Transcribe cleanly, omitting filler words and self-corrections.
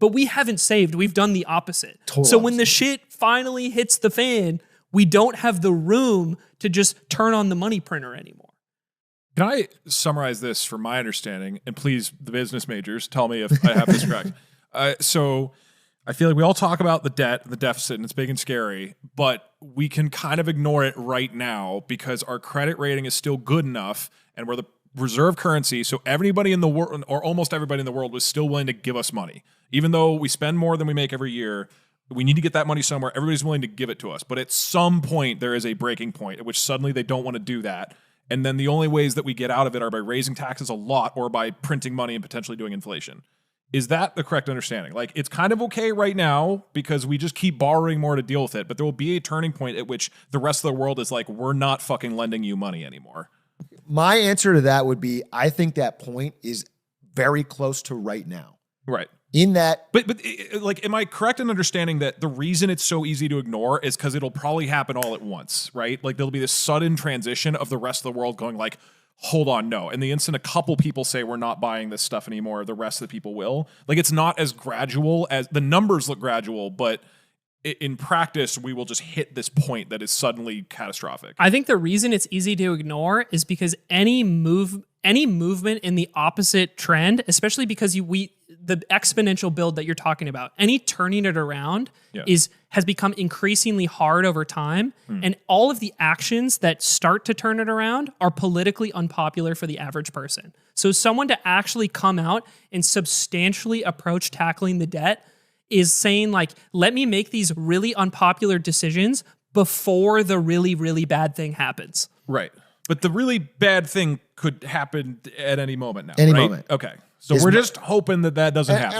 But we haven't saved. We've done the opposite. So when the shit finally hits the fan, we don't have the room to just turn on the money printer anymore. Can I summarize this from my understanding? And please, the business majors, tell me if I have this correct. So I feel like we all talk about the debt, the deficit, and it's big and scary, but we can kind of ignore it right now because our credit rating is still good enough and we're the reserve currency. So everybody in the world, or almost everybody in the world, was still willing to give us money. Even though we spend more than we make every year, we need to get that money somewhere. Everybody's willing to give it to us. But at some point, there is a breaking point at which suddenly they don't want to do that. And then the only ways that we get out of it are by raising taxes a lot or by printing money and potentially doing inflation. Is that the correct understanding? Like, it's kind of okay right now because we just keep borrowing more to deal with it. But there will be a turning point at which the rest of the world is like, we're not fucking lending you money anymore. My answer to that would be, I think that point is very close to right now. Right. In that, but like, am I correct in understanding that the reason it's so easy to ignore is because it'll probably happen all at once, right? Like there'll be this sudden transition of the rest of the world going like, hold on, no. And the instant a couple people say we're not buying this stuff anymore, the rest of the people will. Like it's not as gradual as the numbers look gradual, but in practice, we will just hit this point that is suddenly catastrophic. I think the reason it's easy to ignore is because any movement in the opposite trend, especially because the exponential build that you're talking about, any turning it around has become increasingly hard over time. And all of the actions that start to turn it around are politically unpopular for the average person. So someone to actually come out and substantially approach tackling the debt is saying like, let me make these really unpopular decisions before the really, really bad thing happens. Right. But the really bad thing could happen at any moment now, Any right? moment. Okay. So we're just hoping that doesn't happen.